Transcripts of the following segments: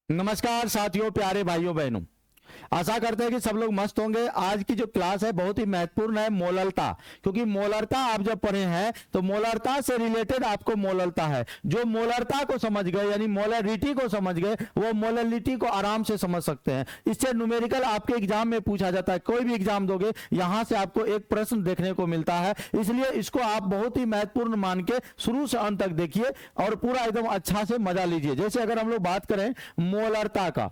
नमस्कार साथियों, प्यारे भाइयों बहनों, आशा करते हैं कि सब लोग मस्त होंगे। आज की जो क्लास है बहुत ही महत्वपूर्ण है, मोलरता। क्योंकि मोलरता आप जब पढ़े हैं तो मोलरता से रिलेटेड आपको मोलरता है। जो मोलरता को समझ गए यानी मोलरिटी को समझ गए वो मोलरिटी को आराम से समझ सकते हैं। इससे न्यूमेरिकल आपके एग्जाम में पूछा जाता है। कोई भी एग्जाम दोगे यहां से आपको एक प्रश्न देखने को मिलता है, इसलिए इसको आप बहुत ही महत्वपूर्ण मान के शुरू से अंत तक देखिए और पूरा एकदम अच्छा से मजा लीजिए। जैसे अगर हम लोग बात करें मोलरता का,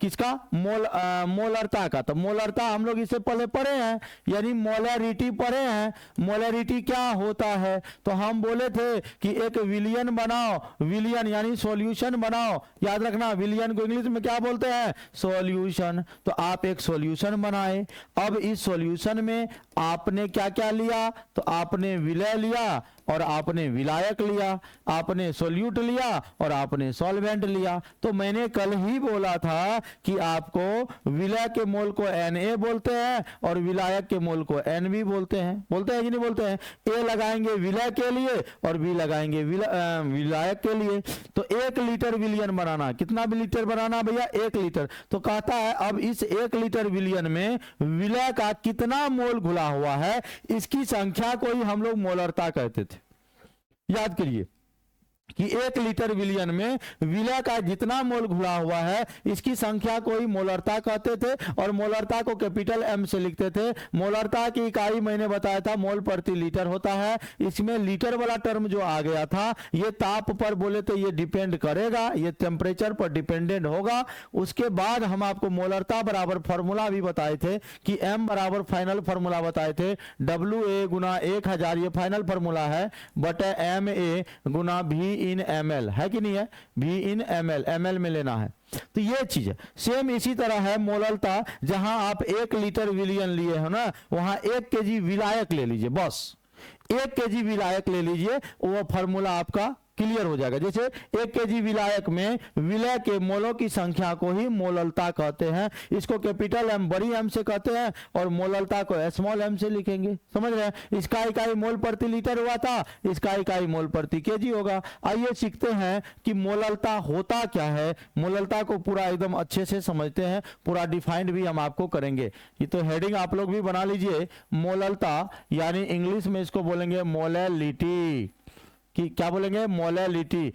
किसका मोलरता का, तो मोलरता हम लोग इससे पहले पढ़े हैं यानी मोलरिटी पढ़े हैं। मोलरिटी क्या होता है तो हम बोले थे कि एक विलियन बनाओ, विलियन यानी सॉल्यूशन बनाओ। याद रखना विलियन को इंग्लिश में क्या बोलते हैं, सॉल्यूशन। तो आप एक सॉल्यूशन बनाए। अब इस सॉल्यूशन में आपने क्या क्या लिया, तो आपने विलय लिया और आपने विलायक लिया, आपने सोल्यूट लिया और आपने सॉल्वेंट लिया। तो मैंने कल ही बोला था कि आपको विलय के मोल को Na बोलते हैं और विलायक के मोल को Nb बोलते हैं। बोलते हैं कि नहीं बोलते हैं? ए लगाएंगे विलय के लिए और बी लगाएंगे विलायक के लिए। तो 1 लीटर विलियन बनाना, कितना लीटर बनाना भैया, 1 लीटर। तो कहता है अब इस 1 लीटर विलियन में विलय का कितना मोल घुला हुआ है, इसकी संख्या को ही हम लोग मोलरता कहते थे। याद करिए कि 1 लीटर विलियन में विलय का जितना मोल घुला हुआ है इसकी संख्या को ही मोलरता कहते थे और मोलरता को कैपिटल एम से लिखते थे। मोलरता की इकाई मैंने बताया था मोल प्रति लीटर होता है। इसमें लीटर वाला टर्म जो आ गया था ये ताप पर बोले तो ये डिपेंड करेगा, ये टेम्परेचर पर डिपेंडेंट होगा। उसके बाद हम आपको मोलरता बराबर फॉर्मूला भी बताए थे कि एम बराबर फाइनल फॉर्मूला बताए थे, WA गुना 1000 ये फाइनल फॉर्मूला है, बटे MA गुना V इन ml है कि नहीं है, V इन ml में लेना है। तो ये चीज है। सेम इसी तरह है मोलरता, जहां आप 1 लीटर विलियन लिए हो ना, वहां 1 kg विलायक ले लीजिए, बस 1 kg विलायक ले लीजिए, वो फॉर्मूला आपका क्लियर हो जाएगा। जैसे 1 kg विलायक में विलय के मोलों की संख्या को ही मोलरता कहते हैं। इसको कैपिटल एम बड़ी एम से कहते हैं और मोलरता को स्मॉल एम से लिखेंगे। समझ रहे हैं? इसका इकाई मोल प्रति लीटर हुआ था, इसका इकाई मोल प्रति केजी होगा। आइए सीखते हैं कि मोलरता होता क्या है। मोलरता को पूरा एकदम अच्छे से समझते हैं, पूरा डिफाइंड भी हम आपको करेंगे। ये तो हेडिंग आप लोग भी बना लीजिए, मोलरता यानी इंग्लिश में इसको बोलेंगे मोलरिटी। कि क्या बोलेंगे, मोलरिटी।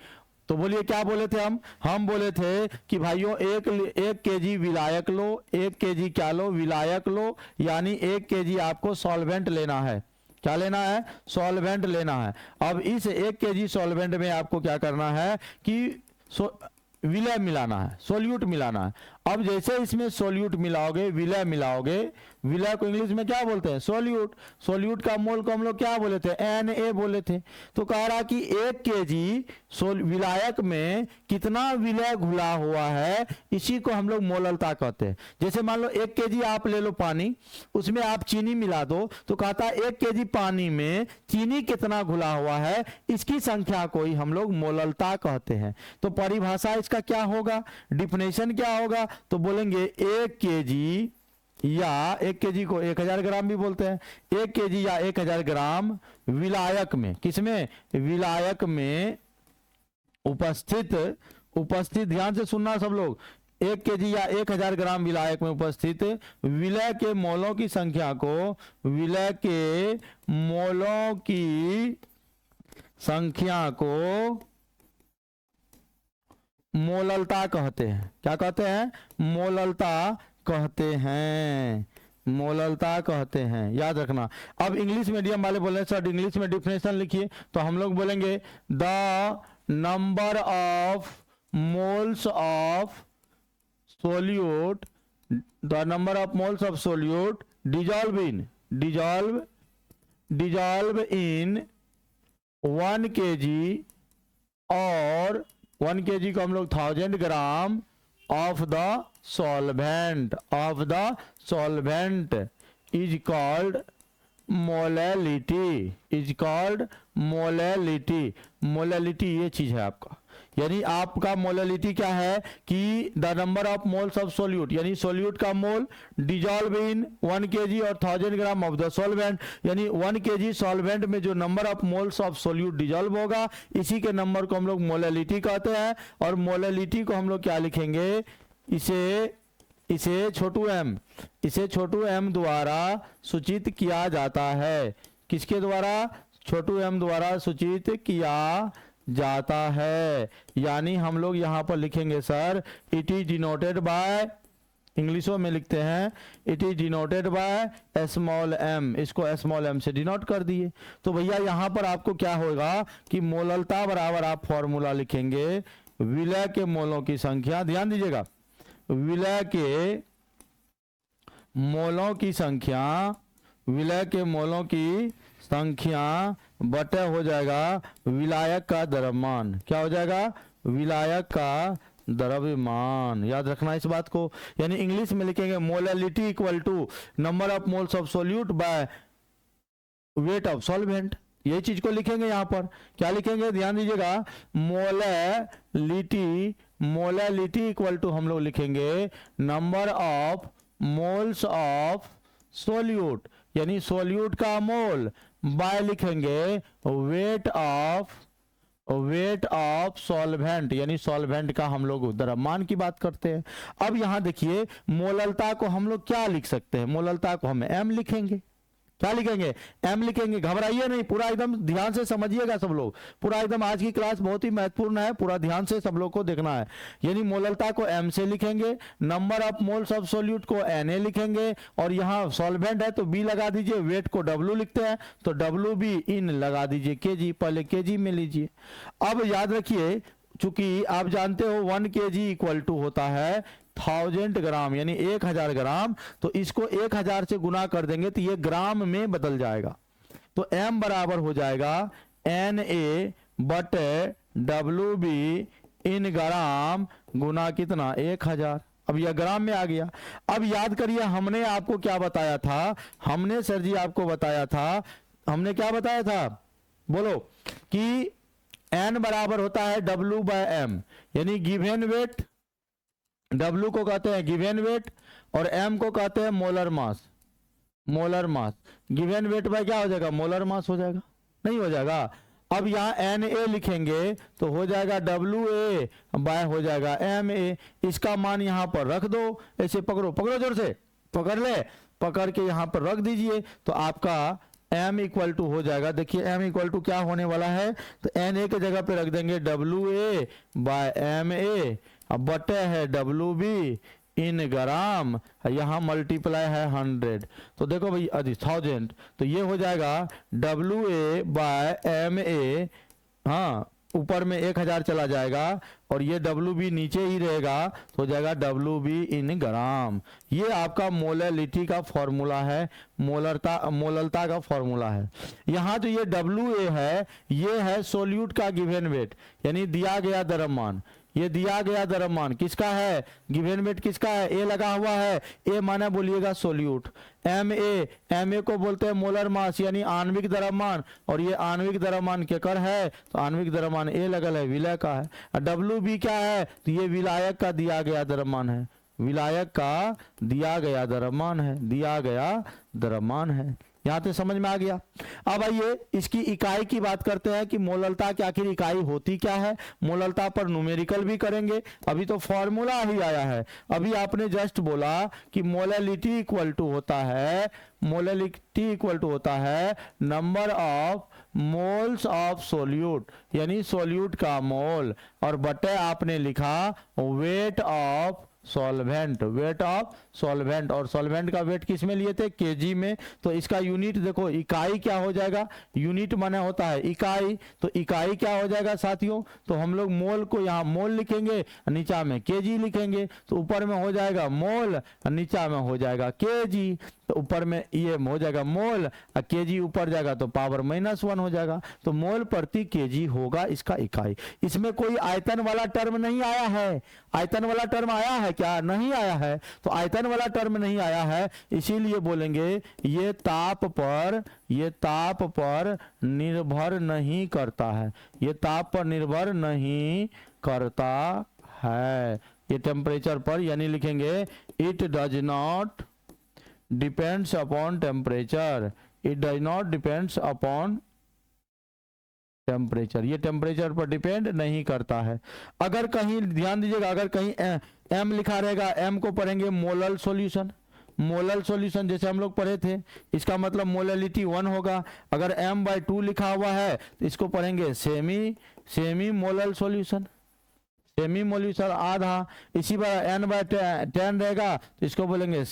तो बोलिए क्या बोले थे हम बोले थे कि भाइयों 1 kg विलायक लो, 1 kg क्या लो, विलायक लो, यानी 1 kg आपको सॉल्वेंट लेना है। क्या लेना है, सॉल्वेंट लेना है। अब इस 1 kg सॉल्वेंट में आपको क्या करना है कि विलय मिलाना है, सोल्यूट मिलाना है। अब जैसे इसमें सोल्यूट मिलाओगे, विलय मिलाओगे, विलय को इंग्लिश में क्या बोलते हैं, सोल्यूट। सोल्यूट का मोल को हम लोग क्या बोले थे, Na बोले थे। तो कह रहा कि 1 kg विलायक में कितना विलय घुला हुआ है, इसी को हम लोग मोलरता कहते हैं। जैसे मान लो 1 kg आप ले लो पानी, उसमें आप चीनी मिला दो, तो कहता है 1 kg पानी में चीनी कितना घुला हुआ है, इसकी संख्या को ही हम लोग मोलरता कहते हैं। तो परिभाषा इसका क्या होगा, डिफिनेशन क्या होगा, तो बोलेंगे 1 kg या 1 kg को 1000 ग्राम भी बोलते हैं, 1 kg या 1000 ग्राम विलायक में, किसमें, विलायक में उपस्थित ध्यान से सुनना सब लोग, 1 kg या 1000 ग्राम विलायक में उपस्थित विलय के मोलों की संख्या को, विलय के मोलों की संख्या को मोलरता कहते हैं। क्या कहते हैं, मोलरता कहते हैं, मोलरता कहते हैं। याद रखना। अब इंग्लिश मीडियम वाले बोले सर इंग्लिश में डिफिनेशन लिखिए, तो हम लोग बोलेंगे the number of moles of solute, the number of moles of solute dissolve in 1 kg और 1 kg को हम लोग 1000 gram of the solvent is called molarity. Molarity ये चीज है आपका। यानी आपका मोललिटी क्या है कि the number of moles of solute, यानी सोल्यूट का मोल डिजॉल्व इन 1 kg और 1000 ग्राम ऑफ द सॉल्वेंट, यानी 1 kg सॉल्वेंट में जो number of moles of solute dissolve होगा इसी के नंबर को हम लोग मोललिटी कहते हैं। और मोललिटी को हम लोग क्या लिखेंगे, इसे छोटू m द्वारा सूचित किया जाता है। किसके द्वारा? छोटू m द्वारा सूचित किया जाता है। यानी हम लोग यहां पर लिखेंगे sir it is denoted by, इंग्लिशों में लिखते हैं it is denoted by small m, इसको स्मॉल m से डिनोट कर दिए। तो भैया यहां पर आपको क्या होगा कि मोललता बराबर आप फॉर्मूला लिखेंगे विलय के मोलों की संख्या, ध्यान दीजिएगा, विलय के मोलों की संख्या, विलय के मोलों की संख्या बटे हो जाएगा विलायक का द्रव्यमान। क्या हो जाएगा? विलायक का द्रव्यमान। याद रखना इस बात को। यानी इंग्लिश में लिखेंगे molality equal to number of moles of solute by weight of solvent. ये चीज को लिखेंगे यहां पर। क्या लिखेंगे? ध्यान दीजिएगा, मोललिटी इक्वल टू हम लोग लिखेंगे number of moles of solute, यानी सोल्यूट का मोल बाय लिखेंगे वेट ऑफ सॉल्वेंट, यानी सॉल्वेंट का हम लोग द्रव्यमान की बात करते हैं। अब यहां देखिए मोललता को हम लोग क्या लिख सकते हैं, मोललता को हम m लिखेंगे। क्या लिखेंगे? m लिखेंगे। घबराइए नहीं, पूरा एकदम ध्यान से समझिएगा सब लोग, पूरा एकदम आज की क्लास बहुत ही महत्वपूर्ण है, पूरा ध्यान से सब लोग को देखना है। यानी मोललता को m से लिखेंगे, number of moles of solute को Na लिखेंगे, और यहाँ सॉल्वेंट है तो B लगा दीजिए, वेट को W लिखते हैं तो WB इन लगा दीजिए kg, पहले kg में लीजिए। अब याद रखिए, चूंकि आप जानते हो 1 kg इक्वल टू होता है 1000 ग्राम, यानी 1000 ग्राम, तो इसको 1000 से गुना कर देंगे तो ये ग्राम में बदल जाएगा। तो m बराबर हो जाएगा Na बटे WB इन ग्राम गुना कितना? 1000। अब यह ग्राम में आ गया। अब याद करिए हमने आपको क्या बताया था, हमने सर जी आपको बताया था, हमने क्या बताया था बोलो, कि n बराबर होता है W बाय m, यानी गिवन वेट, W को कहते हैं गिवन वेट और m को कहते हैं molar mass. Given weight by क्या हो जाएगा? मोलर मास हो जाएगा, नहीं हो जाएगा। अब यहाँ Na लिखेंगे तो हो जाएगा WA बाय हो जाएगा MA। इसका मान यहाँ पर रख दो, ऐसे पकड़ो जोर से, पकड़ ले, पकड़ के यहाँ पर रख दीजिए तो आपका m इक्वल टू हो जाएगा। देखिए m इक्वल टू क्या होने वाला है, तो Na के जगह पे रख देंगे WA बाय MA, अब बटे है WB इन ग्राम, यहाँ मल्टीप्लाई है 100, तो देखो भाई 1000, तो ये हो जाएगा WA बाय MA, हाँ ऊपर में 1000 चला जाएगा और ये WB नीचे ही रहेगा तो हो जाएगा WB इन ग्राम। ये आपका मोललिटी का फॉर्मूला है, मोललता का फॉर्मूला है। यहाँ जो ये WA है ये है सोल्यूट का गिवन वेट, यानी दिया गया द्रव्यमान। ये दिया गया द्रव्यमान किसका है? गिवन वेट किसका है? ए लगा हुआ है, ए माना बोलिएगा सोल्यूट। MA को बोलते हैं मोलर मास, यानी आणविक द्रव्यमान, और ये आणविक द्रव्यमान केकर है? तो आणविक द्रव्यमान ए लगल है, विलय का है। WB क्या है? तो ये विलायक का दिया गया द्रव्यमान है, विलायक का दिया गया द्रव्यमान है। यहां तक समझ में आ गया। अब आइए इसकी इकाई की बात करते हैं कि मोललता की आखिर इकाई होती क्या है। मोललता पर न्यूमेरिकल भी करेंगे, अभी तो फॉर्मूला ही आया है। अभी आपने जस्ट बोला कि मोललिटी इक्वल टू होता है number of moles of solute, यानी सोल्यूट का मोल, और बटे आपने लिखा वेट ऑफ सॉल्वेंट, और सॉल्वेंट का वेट किस में लिए थे? केजी में। तो इसका यूनिट देखो, इकाई क्या हो जाएगा? यूनिट माने होता है इकाई, तो इकाई क्या हो जाएगा साथियों? तो हम लोग मोल को यहाँ मोल लिखेंगे, नीचा में केजी लिखेंगे, तो ऊपर में हो जाएगा मोल, नीचा में हो जाएगा केजी। तो ऊपर में ये हो जाएगा मोल और केजी ऊपर जाएगा तो पावर -1 हो जाएगा, तो मोल प्रति केजी होगा इसका इकाई। इसमें कोई आयतन वाला टर्म नहीं आया है। आयतन वाला टर्म आया है क्या? नहीं आया है। तो आयतन वाला टर्म नहीं आया है, इसीलिए बोलेंगे ये ताप पर निर्भर नहीं करता है, ये ताप पर निर्भर नहीं करता है। ये टेम्परेचर पर, यानी लिखेंगे it does not depends upon temperature, it does not depends upon temperature, ये टेम्परेचर पर डिपेंड नहीं करता है। अगर कहीं ध्यान दीजिएगा, अगर कहीं एम लिखा रहेगा, एम को पढ़ेंगे मोलल सॉल्यूशन, मोलल सॉल्यूशन जैसे हम लोग पढ़े थे, इसका मतलब मोललिटी 1 होगा। अगर m/2 लिखा हुआ है तो इसको पढ़ेंगे सेमी मोलल सॉल्यूशन, सेमी मोल्यूशन आधा। इसी बार n/10 रहेगा तो इसको बोलेंगे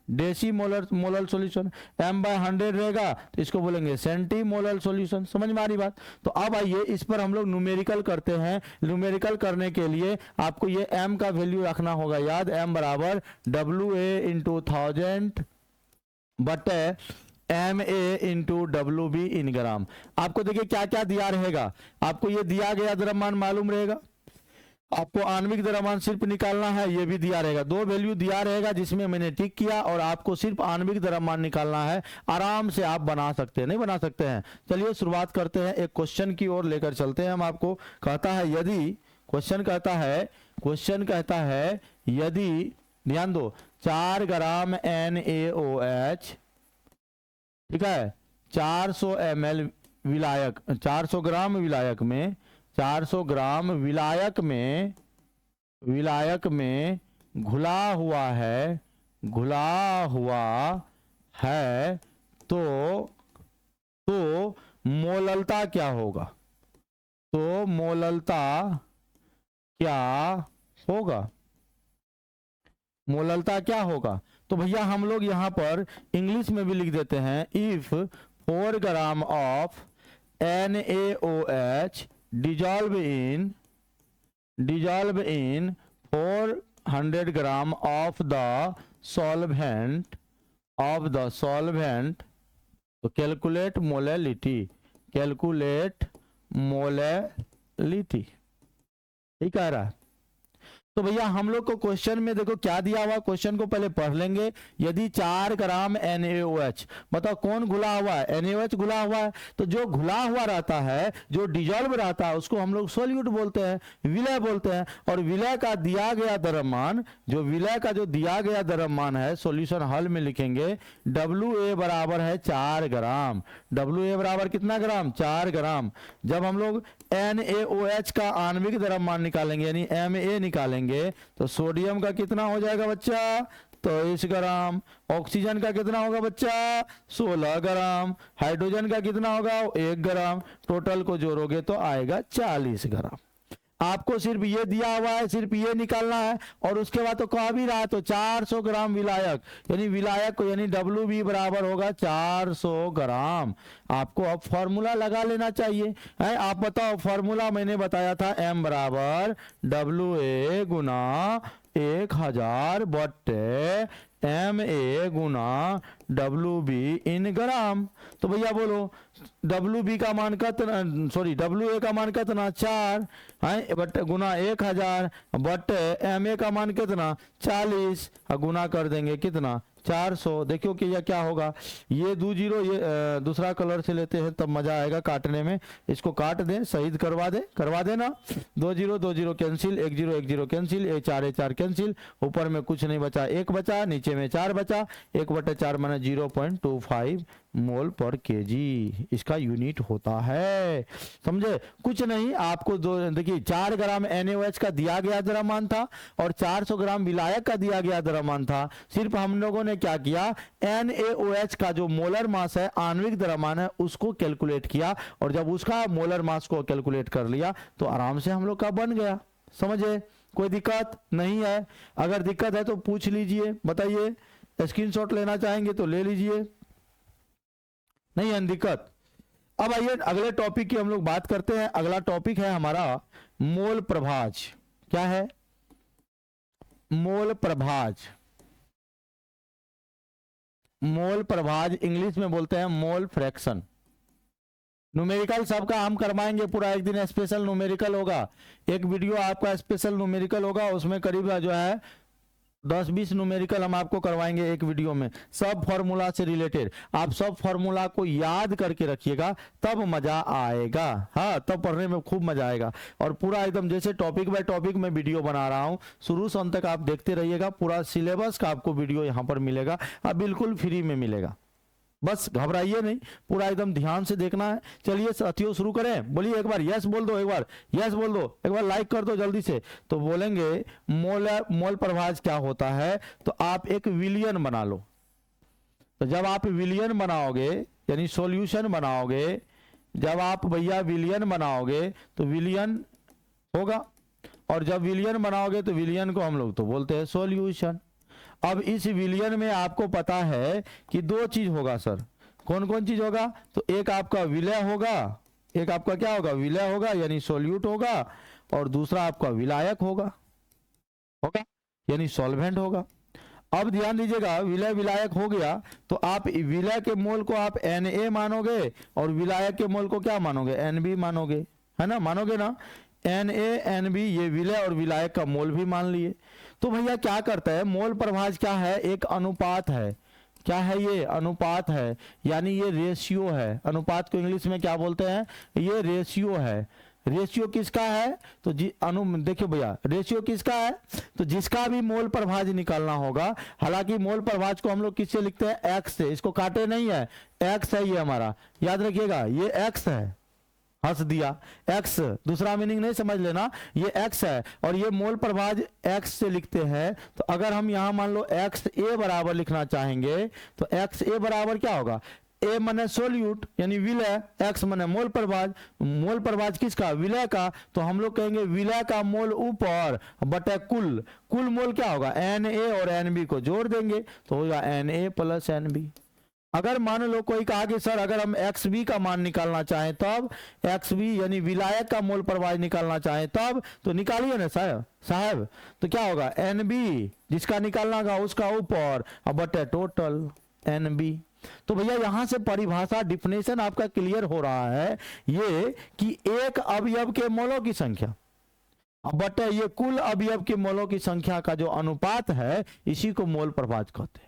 डेसी मोलल सॉल्यूशन। m/100 रहेगा तो इसको बोलेंगे सेंटी मोलल सॉल्यूशन। समझ में आ रही बात? तो अब आइए इस पर हम लोग न्यूमेरिकल करते हैं। न्यूमेरिकल करने के लिए आपको ये m का वैल्यू रखना होगा याद, m बराबर WA/1000 बटे MA इंटू WB इन ग्राम। आपको देखिए क्या क्या दिया रहेगा, आपको ये दिया गया द्रव्यमान मालूम रहेगा, आपको आणविक द्रव्यमान सिर्फ निकालना है, ये भी दिया रहेगा। दो वैल्यू दिया रहेगा जिसमें मैंने टिक किया, और आपको सिर्फ आणविक द्रव्यमान निकालना है। आराम से आप बना सकते हैं, नहीं बना सकते हैं? चलिए शुरुआत करते हैं, एक क्वेश्चन की ओर लेकर चलते हैं। हम आपको कहता है यदि, क्वेश्चन कहता है यदि, ध्यान दो, 4 ग्राम NaOH, ठीक है, 400 ml विलायक, 400 ग्राम विलायक में, 400 ग्राम विलायक में घुला हुआ है तो मोललता क्या होगा? तो मोललता क्या होगा? तो भैया हम लोग यहां पर इंग्लिश में भी लिख देते हैं, if 4 gram of NaOH dissolve in 400 gram of the solvent, तो कैलकुलेट मोलैलिटी, ठीक कह रहा है। तो भैया हम लोग को क्वेश्चन में देखो क्या दिया हुआ, क्वेश्चन को पहले पढ़ लेंगे। यदि 4 ग्राम NaOH, बताओ कौन घुला हुआ है? NaOH घुला हुआ है। तो जो घुला हुआ रहता है, जो डिजॉल्व रहता है, उसको हम लोग सोल्यूट बोलते हैं, विलय बोलते हैं। और विलय का दिया गया द्रव्यमान, जो दिया गया द्रव्यमान है, सॉल्यूशन हल में लिखेंगे WA बराबर है 4 ग्राम। WA बराबर कितना ग्राम? 4 ग्राम। जब हम लोग NaOH का आणविक द्रव्यमान निकालेंगे, यानी Ma निकालेंगे, तो सोडियम का कितना हो जाएगा बच्चा? 23 ग्राम। ऑक्सीजन का कितना होगा बच्चा? 16 ग्राम। हाइड्रोजन का कितना होगा? 1 ग्राम। टोटल को जोड़ोगे तो आएगा 40 ग्राम। आपको सिर्फ ये दिया हुआ है, सिर्फ ये निकालना है। और उसके बाद तो कह भी रहा है, तो 400 ग्राम विलायक, यानी WB बराबर होगा 400 ग्राम। आपको अब फॉर्मूला लगा लेना चाहिए है। आप बताओ, फॉर्मूला मैंने बताया था M बराबर WA गुना 1000 बटे MA गुना WB इन ग्राम। तो भैया बोलो WB का मान कितना, WA का मान कितना? 4 है बट गुना 1000 बटे MA का मान कितना? 40, गुना कर देंगे कितना? 400। देखियो कि यह क्या होगा, ये 2 0, ये दूसरा कलर से लेते हैं तब मजा आएगा काटने में। इसको काट दें, शहीद करवा दे ना। 2 0 2 0 कैंसिल, 1 0 1 0 कैंसिल, 1 4 कैंसिल। ऊपर में कुछ नहीं बचा, 1 बचा, नीचे में 4 बचा। 1/4 माने 0.25 मोल पर केजी इसका यूनिट होता है। समझे? कुछ नहीं, आपको देखिए 4 ग्राम NaOH का दिया गया द्रव्यमान था और 400 ग्राम विलायक का दिया गया द्रव्यमान था। सिर्फ हम लोगों ने क्या किया, NaOH का जो मोलर मास है, आणविक द्रव्यमान है, उसको कैलकुलेट किया। और जब उसका मोलर मास को कैलकुलेट कर लिया तो आराम से हम लोग का बन गया। समझे? कोई दिक्कत नहीं है? अगर दिक्कत है तो पूछ लीजिए, बताइए। स्क्रीनशॉट लेना चाहेंगे तो ले लीजिए, नहीं है दिक्कत। अब आइए अगले टॉपिक की हम लोग बात करते हैं। अगला टॉपिक है हमारा मोल प्रभाज। क्या है? मोल प्रभाज। मोल प्रभाज इंग्लिश में बोलते हैं मोल फ्रैक्शन। न्यूमेरिकल सबका हम करवाएंगे, पूरा एक दिन स्पेशल न्यूमेरिकल होगा। एक वीडियो आपका स्पेशल न्यूमेरिकल होगा, उसमें करीब जो है 10-20 न्यूमेरिकल हम आपको करवाएंगे एक वीडियो में, सब फॉर्मूला से रिलेटेड। आप सब फॉर्मूला को याद करके रखिएगा, तब मजा आएगा। हाँ, तब पढ़ने में खूब मजा आएगा। और पूरा एकदम जैसे टॉपिक बाय टॉपिक में वीडियो बना रहा हूँ, शुरू से अंत तक आप देखते रहिएगा। पूरा सिलेबस का आपको वीडियो यहाँ पर मिलेगा, बिल्कुल फ्री में मिलेगा। बस घबराइए नहीं, पूरा एकदम ध्यान से देखना है। चलिए साथियों शुरू करें। बोलिए एक बार यस बोल दो, एक बार यस बोल दो, एक बार लाइक कर दो जल्दी से। तो बोलेंगे मोल प्रभाज क्या होता है, तो आप एक विलियन बना लो। तो जब आप विलियन बनाओगे यानी सॉल्यूशन बनाओगे, जब आप भैया विलियन बनाओगे तो विलियन होगा, और जब विलियन बनाओगे तो विलियन को हम लोग तो बोलते हैं सॉल्यूशन। अब इस विलियन में आपको पता है कि दो चीज होगा सर। कौन कौन चीज होगा, तो एक आपका विलय होगा, एक आपका क्या होगा, विलय होगा यानी सोल्यूट होगा, और दूसरा आपका विलायक होगा यानी सॉल्वेंट होगा। अब ध्यान दीजिएगा, विलय विलायक हो गया तो आप विलय के मोल को आप Na मानोगे और विलायक के मोल को क्या मानोगे, Nb मानोगे, है ना, मानोगे ना। Na Nb ये विलय और विलायक का मोल भी मान लिए। तो भैया क्या करता है, मोल प्रभाज क्या है, एक अनुपात है। क्या है ये, अनुपात है, यानी ये रेशियो है। अनुपात को इंग्लिश में क्या बोलते हैं, ये रेशियो है। रेशियो किसका है, तो देखिए भैया रेशियो किसका है, तो जिसका भी मोल प्रभाज निकालना होगा। हालांकि मोल प्रभाज को हम लोग किससे लिखते हैं, एक्स से। इसको काटे नहीं है, एक्स है ये हमारा, याद रखिएगा ये एक्स है। हंस दिया, एक्स, दूसरा मीनिंग नहीं समझ लेना, ये एक्स है और ये मोल प्रभाज एक्स से लिखते हैं। तो अगर हम यहां मान लो एक्स ए बराबर लिखना चाहेंगे तो एक्स ए बराबर क्या होगा, ए मने सोल्यूट यानी विलय, एक्स मने मोल प्रभाज। मोल प्रभाज किसका, विलय का। तो हम लोग कहेंगे विलय का मोल ऊपर बटे कुल मोल क्या होगा, Na और Nb को जोड़ देंगे तो होगा Na प्लस Nb। अगर मान लो कोई कहा कि सर अगर हम XB का मान निकालना चाहें तब, XB यानी विलायक का मोल प्रभाज निकालना चाहें तब, तो निकालिए ना साहब। तो क्या होगा, NB जिसका निकालना होगा उसका ऊपर बटे टोटल NB। तो भैया यहां से परिभाषा डिफिनेशन आपका क्लियर हो रहा है ये कि एक अवयव के मोलों की संख्या बटे ये कुल अवयव के मोलों की संख्या का जो अनुपात है, इसी को मोल प्रभाज कहते हैं।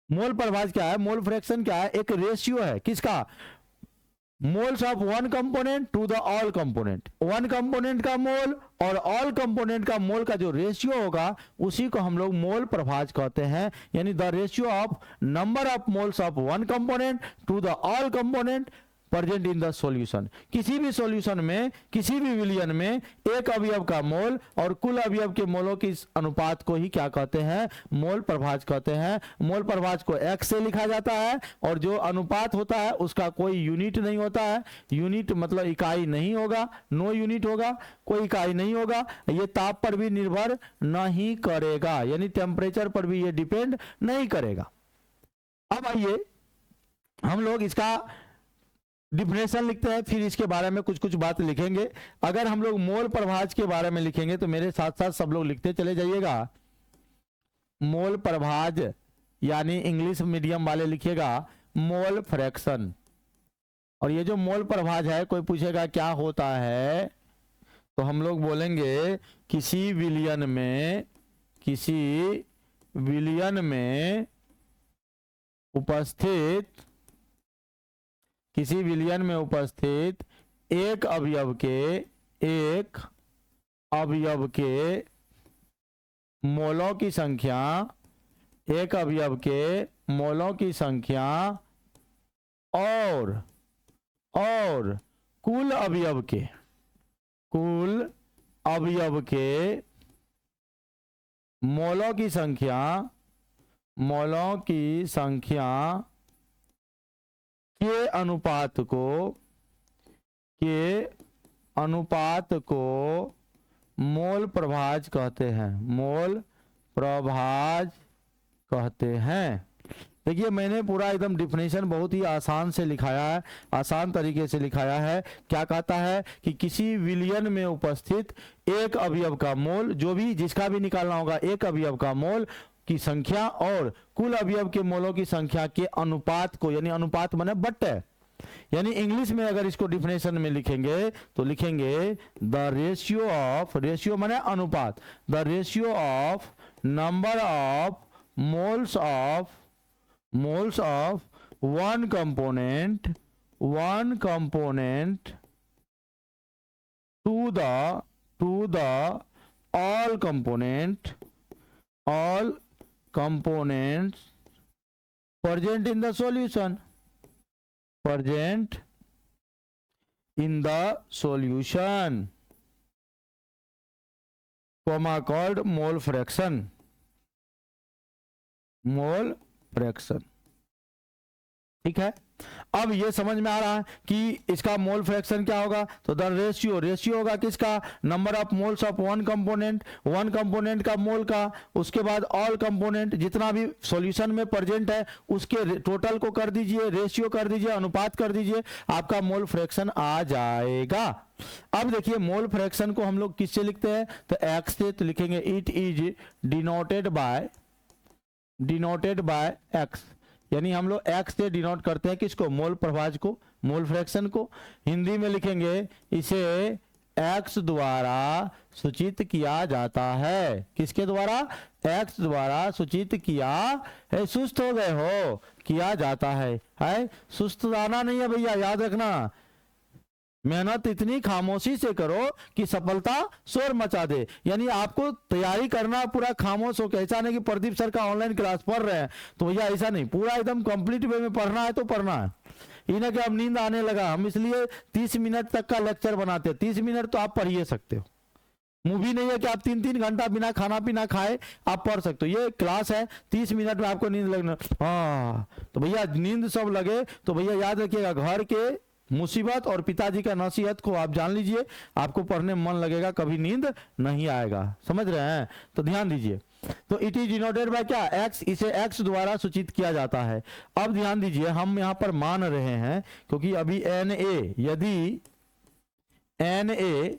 मोल प्रभाज क्या है, मोल फ्रैक्शन क्या है, एक रेशियो है। किसका, moles of one component to the all component. One component का मोल और ऑल कंपोनेंट का मोल का जो रेशियो होगा उसी को हम लोग मोल प्रभाज कहते हैं। यानी the ratio of number of moles of one component to the all component present in the solution. किसी भी सॉल्यूशन में, किसी भी विलियन में एक अवयव का मोल और कुल अवयव के मोलों की अनुपात को ही क्या कहते हैं, मोल प्रभाज कहते हैं। मोल प्रभाज को x से लिखा जाता है और जो अनुपात होता है उसका कोई यूनिट नहीं होता है। यूनिट मतलब इकाई नहीं होगा, नो यूनिट होगा, कोई इकाई नहीं होगा। ये ताप पर भी निर्भर नहीं करेगा, यानी टेम्परेचर पर भी ये डिपेंड नहीं करेगा। अब आइए हम लोग इसका डिफिनेशन लिखते हैं, फिर इसके बारे में कुछ बात लिखेंगे। अगर हम लोग मोल प्रभाज के बारे में लिखेंगे तो मेरे साथ साथ सब लोग लिखते चले जाइएगा। मोल प्रभाज यानी इंग्लिश मीडियम वाले लिखिएगा मोल फ्रैक्शन। और ये जो मोल प्रभाज है, कोई पूछेगा क्या होता है, तो हम लोग बोलेंगे किसी विलियन में उपस्थित एक अवयव के मोलों की संख्या, एक अवयव के मोलों की संख्या और कुल अवयव के मोलों की संख्या के अनुपात को मोल प्रभाज कहते हैं। मोल प्रभाज कहते हैं। देखिए मैंने पूरा एकदम डिफिनेशन बहुत ही आसान से लिखाया है, आसान तरीके से लिखाया है। क्या कहता है कि किसी विलियन में उपस्थित एक अवयव का मोल, जो भी जिसका भी निकालना होगा, एक अवयव का मोल की संख्या और कुल अवयव के मोलों की संख्या के अनुपात को, यानी अनुपात माने बट्टे, यानी इंग्लिश में अगर इसको डिफिनेशन में लिखेंगे तो लिखेंगे द रेशियो ऑफ, रेशियो माने अनुपात, the ratio of number of moles of one component to the all components present in the solution, comma called mole fraction. ठीक है। अब ये समझ में आ रहा है कि इसका मोल फ्रैक्शन क्या होगा, तो द रेशियो होगा किसका, number of moles of one component का मोल का, उसके बाद ऑल कंपोनेंट जितना भी सॉल्यूशन में प्रेजेंट है उसके टोटल को कर दीजिए, रेशियो कर दीजिए, अनुपात कर दीजिए, आपका मोल फ्रैक्शन आ जाएगा। अब देखिए मोल फ्रैक्शन को हम लोग किससे लिखते हैं, तो एक्स से, तो लिखेंगे it is denoted bye x, यानी हम लोग एक्स से डिनोट करते हैं किसको, मोल प्रभाज को, मोल फ्रैक्शन को। हिंदी में लिखेंगे इसे एक्स द्वारा सूचित किया जाता है, किसके द्वारा, एक्स द्वारा सूचित किया है, सुस्त हो गए हो, किया जाता है सुस्त आना नहीं है भैया, याद रखना। मेहनत इतनी खामोशी से करो कि सफलता शोर मचा दे, यानी आपको तैयारी करना पूरा खामोश हो के, ऐसा नहीं कि प्रदीप सर का ऑनलाइन क्लास पढ़ रहे हैं तो भैया ऐसा नहीं, पूरा एकदम कंप्लीट वे में पढ़ना है तो पढ़ना है। इन्हें कि अब नींद आने लगा, हम इसलिए 30 मिनट तक का लेक्चर बनाते हैं। 30 मिनट तो आप पढ़ ही सकते हो, मूवी नहीं है कि आप 3-3 घंटा बिना खाना पीना खाए आप पढ़ सकते हो। ये क्लास है, 30 मिनट में आपको नींद लगना, तो भैया नींद सब लगे तो भैया याद रखिएगा, घर के मुसीबत और पिताजी का नसीहत को आप जान लीजिए, आपको पढ़ने में मन लगेगा, कभी नींद नहीं आएगा, समझ रहे हैं, तो ध्यान दीजिए। तो इट इज डिनोटेड बाय क्या, एक्स, इसे एक्स द्वारा सूचित किया जाता है। अब ध्यान दीजिए, हम यहां पर मान रहे हैं क्योंकि अभी Na, यदि Na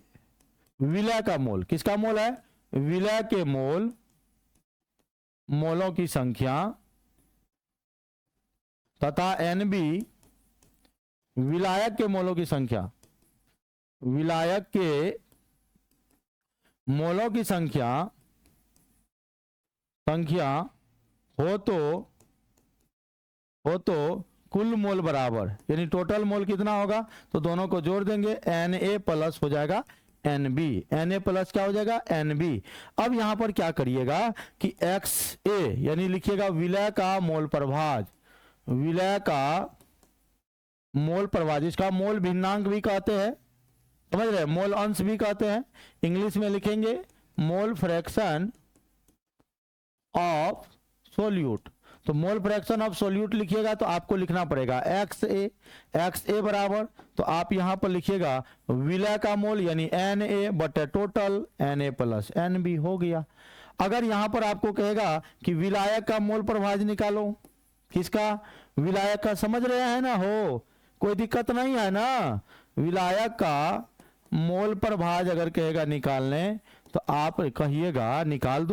विलय का मोल, किसका मोल है, विलय के मोलों की संख्या तथा Nb विलायक के मोलों की संख्या, विलायक के मोलों की संख्या हो तो कुल मोल बराबर, यानी टोटल मोल कितना होगा, तो दोनों को जोड़ देंगे, Na प्लस हो जाएगा Nb, Na प्लस क्या हो जाएगा Nb। अब यहां पर क्या करिएगा कि XA यानी लिखिएगा विलय का मोल प्रभाज, इसका मोल भिन्नांक भी कहते हैं, समझ रहे, मोल अंश भी कहते हैं, इंग्लिश में लिखेंगे मोल फ्रैक्शन ऑफ सोल्यूट। तो मोल फ्रैक्शन ऑफ सोल्यूट लिखिएगा तो आपको लिखना पड़ेगा XA बराबर, तो आप यहां पर लिखिएगा विलय का मोल यानी Na बटे टोटल Na प्लस Nb हो गया। अगर यहां पर आपको कहेगा कि विलायक का मोल प्रभाज निकालो, किसका, विलायक का, समझ रहे हैं ना, हो कोई दिक्कत नहीं है ना, विलायक का मोल प्रभाज अगर कहेगा निकालने तो आप कहिएगा निकाल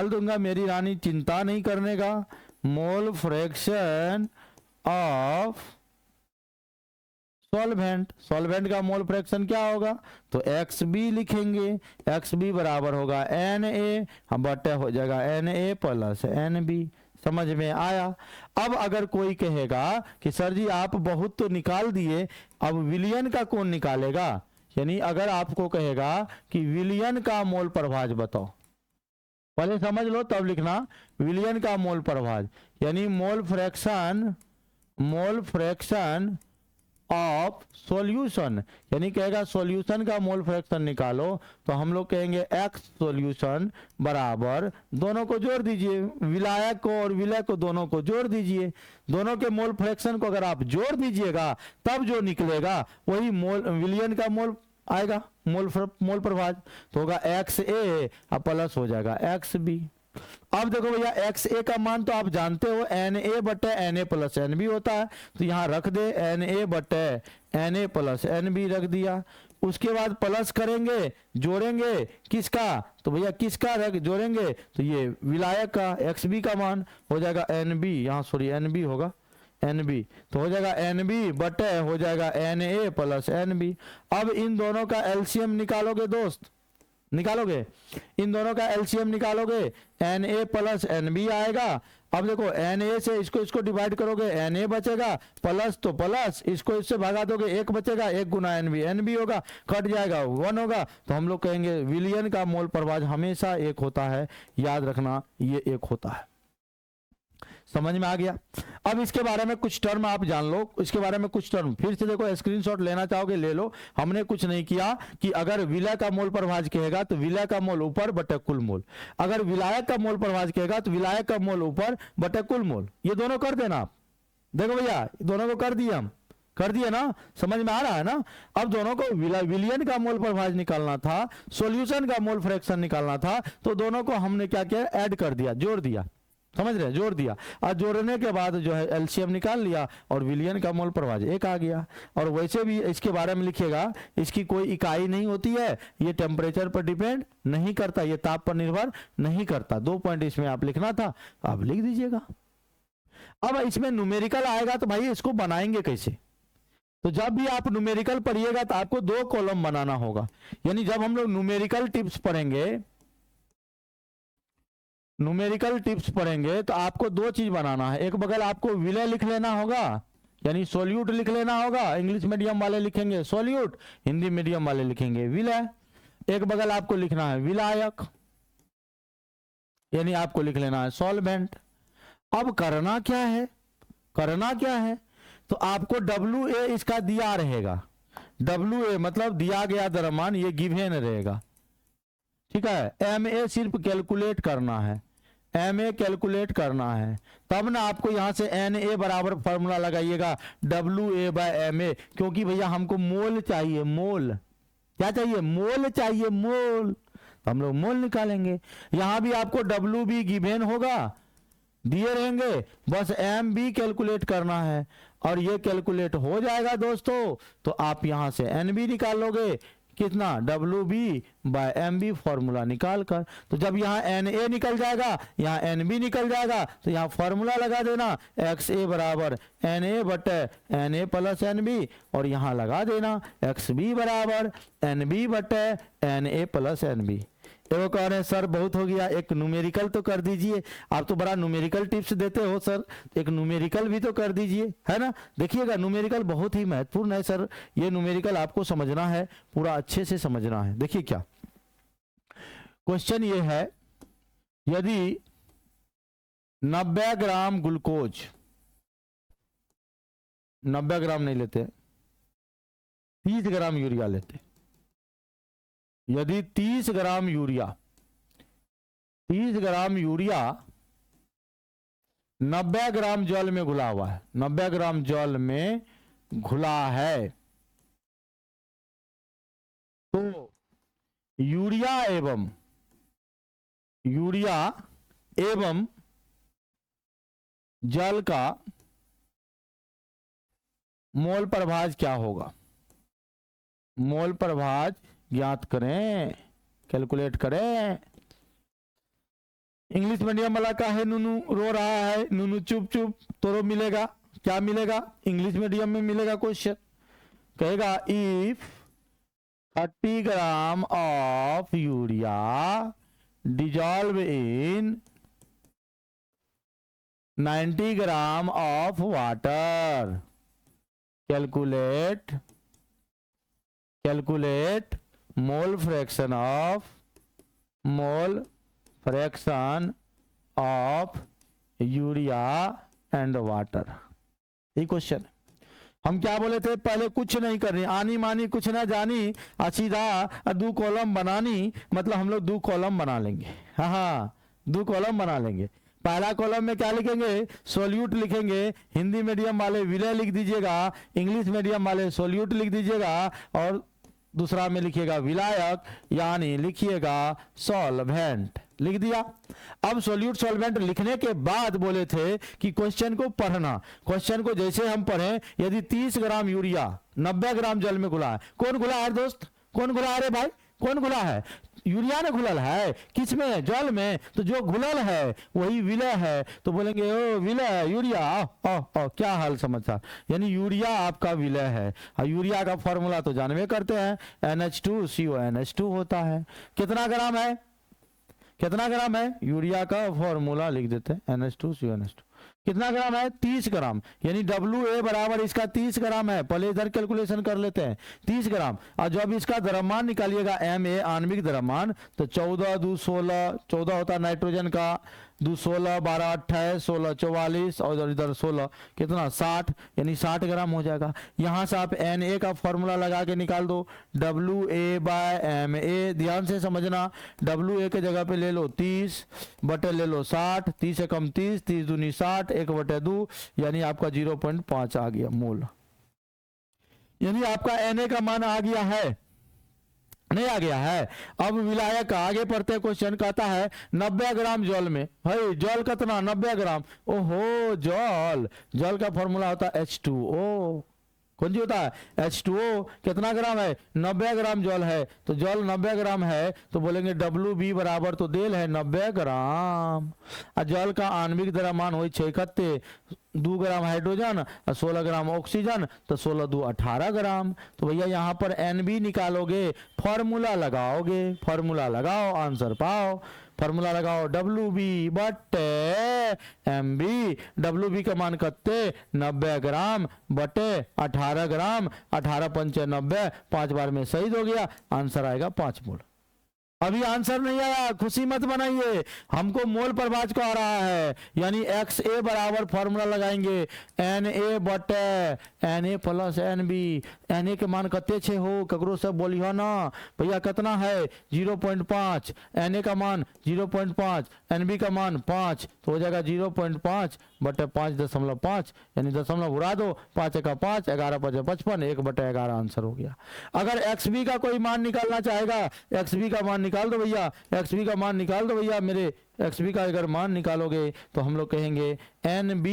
दूंगा मेरी रानी, चिंता नहीं करने का। मोल फ्रैक्शन ऑफ सॉल्वेंट का मोल फ्रैक्शन क्या होगा, तो XB लिखेंगे, XB बराबर होगा Na, हम बटे हो जाएगा Na प्लस Nb। समझ में आया। अब अगर कोई कहेगा कि सर जी आप बहुत तो निकाल दिए, अब विलियन का कौन निकालेगा, यानी अगर आपको कहेगा कि विलियन का मोल प्रभाज बताओ, पहले समझ लो तब लिखना, विलियन का मोल प्रभाज यानी मोल फ्रैक्शन ऑफ सॉल्यूशन, यानी कहेगा सॉल्यूशन का मोल फ्रैक्शन निकालो, तो हम लोग कहेंगे X सॉल्यूशन बराबर, दोनों को जोड़ दीजिए, विलायक को और विलय को दोनों को जोड़ दीजिए, दोनों के मोल फ्रैक्शन को अगर आप जोड़ दीजिएगा तब जो निकलेगा वही मोल विलियन का मोल आएगा, मोल प्रभाज, तो होगा XA अब प्लस हो जाएगा XB। अब देखो भैया XA का मान तो आप जानते हो Na बटे Na प्लस Nb होता है, तो यहां रख दे Na बटे Na प्लस Nb रख दिया। उसके बाद प्लस करेंगे, जोड़ेंगे किसका, तो भैया किसका जोड़ेंगे, तो ये विलायक का XB का मान हो जाएगा Nb, यहाँ सॉरी Nb होगा Nb, तो हो जाएगा Nb बटे हो जाएगा Na प्लस Nb। अब इन दोनों का एलसीएम निकालोगे दोस्त, निकालोगे, इन दोनों का एलसीएम निकालोगे, Na प्लस NB आएगा। अब देखो Na से इसको डिवाइड करोगे, Na बचेगा, प्लस तो प्लस, इसको इससे भगा दोगे, एक बचेगा, एक गुना NB होगा, कट जाएगा 1 होगा। तो हम लोग कहेंगे विलियन का मोल प्रभाज हमेशा 1 होता है, याद रखना ये 1 होता है। समझ में आ गया। अब इसके बारे में कुछ टर्म आप जान लो, इसके बारे में कुछ टर्म फिर से देखो, स्क्रीनशॉट लेना चाहोगे ले लो। हमने कुछ नहीं किया कि अगर विलय का मोल प्रभाज कहेगा तो विलय का मोल ऊपर बटे कुल मोल, अगर विलायक का मोल प्रभाज कहेगा तो विलायक का मोल ऊपर बटे कुल मोल, ये दोनों कर देना आप। देखो भैया दोनों को कर दिए, हम कर दिए ना, समझ में आ रहा है ना। अब दोनों को विलियन का मोल प्रभाज निकालना था, सॉल्यूशन का मोल फ्रैक्शन निकालना था, तो दोनों को हमने क्या किया, ऐड कर दिया, जोड़ दिया, समझ रहे, जोड़ दिया। और जोड़ने के बाद जो है एलसीएम निकाल लिया और विलियन का मोल प्रभाज 1 आ गया। और वैसे भी इसके बारे में लिखिएगा, इसकी कोई इकाई नहीं होती है, ये टेम्परेचर पर डिपेंड नहीं करता, ये ताप पर निर्भर नहीं करता। 2 पॉइंट इसमें आप लिखना था, आप लिख दीजिएगा। अब इसमें न्यूमेरिकल आएगा तो भाई इसको बनाएंगे कैसे, तो जब भी आप न्यूमेरिकल पढ़िएगा तो आपको 2 कॉलम बनाना होगा। यानी जब हम लोग न्यूमेरिकल टिप्स पढ़ेंगे तो आपको 2 चीज बनाना है। एक बगल आपको विलय लिख लेना होगा, यानी सोल्यूट लिख लेना होगा, इंग्लिश मीडियम वाले लिखेंगे सोल्यूट, हिंदी मीडियम वाले लिखेंगे विलय। एक बगल आपको लिखना है विलायक, यानी आपको लिख लेना है सॉल्वेंट। अब करना क्या है, तो आपको WA इसका दिया रहेगा, WA मतलब दिया गया द्रव्यमान, ये गिवन रहेगा, ठीक है। MA सिर्फ कैलकुलेट करना है, MA कैलकुलेट करना है, तब ना आपको यहां से NA बराबर फॉर्मूला लगाइएगा WA/MA, क्योंकि भैया हमको मोल चाहिए, मोल क्या चाहिए, मोल चाहिए, मोल, तो हम लोग मोल निकालेंगे। यहां भी आपको WB गिवन होगा, दिए रहेंगे, बस MB कैलकुलेट करना है और ये कैलकुलेट हो जाएगा दोस्तों, तो आप यहां से NB निकाल लोगे, कितना, WB/MB फॉर्मूला निकाल कर। तो जब यहाँ Na निकल जाएगा, यहाँ NB निकल जाएगा, तो यहाँ फॉर्मूला लगा देना XA बराबर Na बटे Na प्लस NB, और यहाँ लगा देना XB बराबर NB बटे Na प्लस NB। वो कह रहे हैं सर बहुत हो गया, एक न्यूमेरिकल तो कर दीजिए, आप तो बड़ा न्यूमेरिकल टिप्स देते हो सर, एक न्यूमेरिकल भी तो कर दीजिए, है ना। देखिएगा न्यूमेरिकल बहुत ही महत्वपूर्ण है सर, ये न्यूमेरिकल आपको समझना है, पूरा अच्छे से समझना है। देखिए क्या क्वेश्चन ये है, यदि 90 ग्राम ग्लूकोज, 90 ग्राम नहीं लेते, 30 ग्राम यूरिया लेते, यदि 30 ग्राम यूरिया 90 ग्राम जल में घुला हुआ है, 90 ग्राम जल में घुला है, तो यूरिया एवं जल का मोल प्रभाज क्या होगा। मोल प्रभाज ज्ञात करें, कैलकुलेट करें। इंग्लिश मीडियम वाला का है, नूनू रो रहा है, नूनू चुप चुप, तो मिलेगा क्या, मिलेगा इंग्लिश मीडियम में मिलेगा क्वेश्चन, कहेगा if 30 gram of urea dissolve in 90 gram of water, calculate mole fraction of urea and water. ये क्वेश्चन हम क्या बोले थे, पहले कुछ नहीं करनी, आनी मानी कुछ ना जानी, सीधा 2 कॉलम बनानी, मतलब हम लोग 2 कॉलम बना लेंगे। हाँ 2 कॉलम बना लेंगे। पहला कॉलम में क्या लिखेंगे, सोल्यूट लिखेंगे, हिंदी मीडियम वाले विलय लिख दीजिएगा, इंग्लिश मीडियम वाले सोल्यूट लिख दीजिएगा, और दूसरा में लिखिएगा विलायक, यानी लिखिएगा सॉल्वेंट, लिख दिया। अब सोल्यूट सॉल्वेंट लिखने के बाद बोले थे कि क्वेश्चन को पढ़ना, क्वेश्चन को जैसे हम पढ़ें, यदि 30 ग्राम यूरिया 90 ग्राम जल में घुला है, कौन घुला है दोस्त, कौन घुला है रे भाई, कौन घुला है, यूरिया ने घुलल है किसमें, जल में, तो जो घुलल है वही विलय है, तो बोलेंगे ओ विलय यूरिया, क्या हाल समाचार, यानी यूरिया आपका विलय है। और यूरिया का फॉर्मूला तो जानवे करते हैं, NH2CONH2 होता है। कितना ग्राम है, कितना ग्राम है, यूरिया का फॉर्मूला लिख देते हैं NH2CONH2, कितना ग्राम है, 30 ग्राम, यानी WA बराबर इसका 30 ग्राम है। पहले इधर कैलकुलेशन कर लेते हैं, 30 ग्राम। और जब इसका द्रव्यमान निकालिएगा MA आणविक द्रव्यमान, तो 14 2 16, 14 होता है नाइट्रोजन का, 2 16, 12 28, 16 44, और इधर 16 कितना 60, यानी 60 ग्राम हो जाएगा। यहाँ से आप Na का फॉर्मूला लगा के निकाल दो, WA/MA। ध्यान से समझना, WA के जगह पे ले लो 30 बटे ले लो 60, 30 से कम 30, 30 दूनी 60, 1/2, यानी आपका 0.5 आ गया मोल। यानी आपका Na का मान आ गया है, नहीं आ गया है। अब विलायक आगे पढ़ते, क्वेश्चन कहता है 90 ग्राम जल में, भाई जल कितना 90 ग्राम, ओहो जल का फॉर्मूला होता है H2O, कौन जी होता है H2O। कितना ग्राम है, 90 ग्राम जल है, तो जल 90 ग्राम है, तो बोलेंगे WB बराबर तो देल है 90 ग्राम। और जल का आणविक द्रव्यमान हो 76, 2 ग्राम हाइड्रोजन और 16 ग्राम ऑक्सीजन, तो 16 2 18 ग्राम। तो भैया यहाँ पर NB निकालोगे, फॉर्मूला लगाओगे, फॉर्मूला लगाओ, आंसर पाओ। फॉर्मूला लगाओ WB बटे MB, WB का मान कत्ते 90 ग्राम बटे 18 ग्राम, 18 पंचे 90, 5 बार में शहीद हो गया, आंसर आएगा 5 मोल। अभी आंसर नहीं आया, खुशी मत बनाइए, हमको मोल प्रभाज को आ रहा है, यानी XA बराबर फॉर्मूला लगाएंगे Na बटे Na प्लस NB। Na के मान कते छे हो, ककरो सब बोली हो ना भैया, कितना है 0.5, Na का मान 0.5, NB का मान 5, तो हो जाएगा 0.5 बटे 5.5, यानी दशमलव उड़ा दो, 5 का 5, 11 5 55, 1/11 आंसर हो गया। अगर XB का कोई मान निकालना चाहेगा, XB का मान निकाल दो भैया, XB का मान निकाल दो भैया मेरे, XB का अगर मान निकालोगे तो हम लोग कहेंगे NB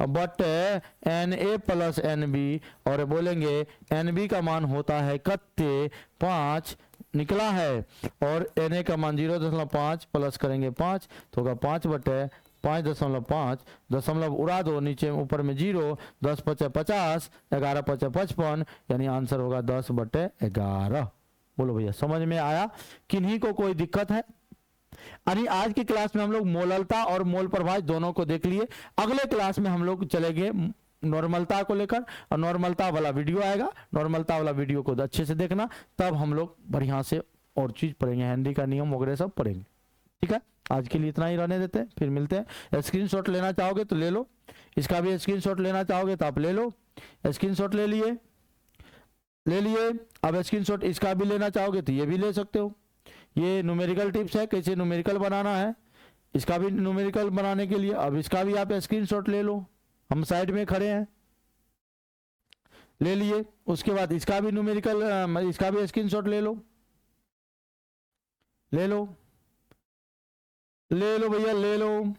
बटे Na प्लस NB, और बोलेंगे NB का मान होता है कत्ते 5 निकला है, और Na का मान 0.5 प्लस करेंगे 5, तो होगा 5 बटे 5.5, दशमलव उड़ा दो, नीचे ऊपर में 0, 10 5 50, 11 5 55, यानी आंसर होगा 10/11। बोलो भैया समझ में आया, किन्हीं को कोई दिक्कत है? यानी आज की क्लास में हम लोग मोललता और मोल प्रभाज दोनों को देख लिए। अगले क्लास में हम लोग चलेंगे नॉर्मलता को लेकर, और नॉर्मलता वाला वीडियो आएगा, नॉर्मलता वाला वीडियो को अच्छे से देखना, तब हम लोग बढ़िया से और चीज पढ़ेंगे, हेनरी का नियम वगैरह सब पढ़ेंगे। ठीक है, आज के लिए इतना ही रहने देते हैं, फिर मिलते हैं। स्क्रीनशॉट लेना चाहोगे तो ले लो, इसका भी स्क्रीनशॉट लेना चाहोगे तो आप ले लो। स्क्रीनशॉट ले लिए, अब स्क्रीनशॉट इसका भी लेना चाहोगे तो ये भी ले सकते हो। ये न्यूमेरिकल टिप्स है, कैसे न्यूमेरिकल बनाना है, इसका भी न्यूमेरिकल बनाने के लिए अब इसका भी आप स्क्रीनशॉट ले लो, हम साइड में खड़े हैं, ले लिए। उसके बाद इसका भी न्यूमेरिकल, इसका भी स्क्रीनशॉट ले लो भैया, ले लो,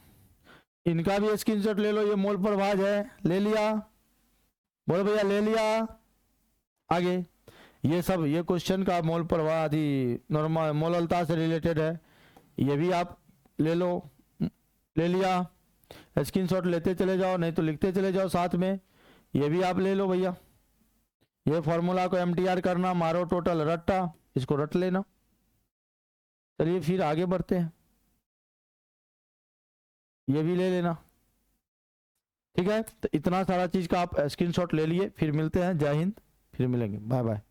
इनका भी स्क्रीनशॉट ले लो, ये मोल प्रभाज है, ले लिया, बोलो भैया ले लिया। आगे ये सब, ये क्वेश्चन का मोल प्रभाव आदि नॉर्मल मोललता से रिलेटेड है, ये भी आप ले लो, ले लिया, स्क्रीनशॉट लेते चले जाओ, नहीं तो लिखते चले जाओ साथ में, ये भी आप ले लो भैया। ये फॉर्मूला को MTR करना, मारो टोटल रट्टा, इसको रट लेना। चलिए फिर आगे बढ़ते हैं, ये भी ले लेना। ठीक है, तो इतना सारा चीज का आप स्क्रीनशॉट ले लिए, फिर मिलते हैं, जय हिंद, फिर मिलेंगे, बाय बाय।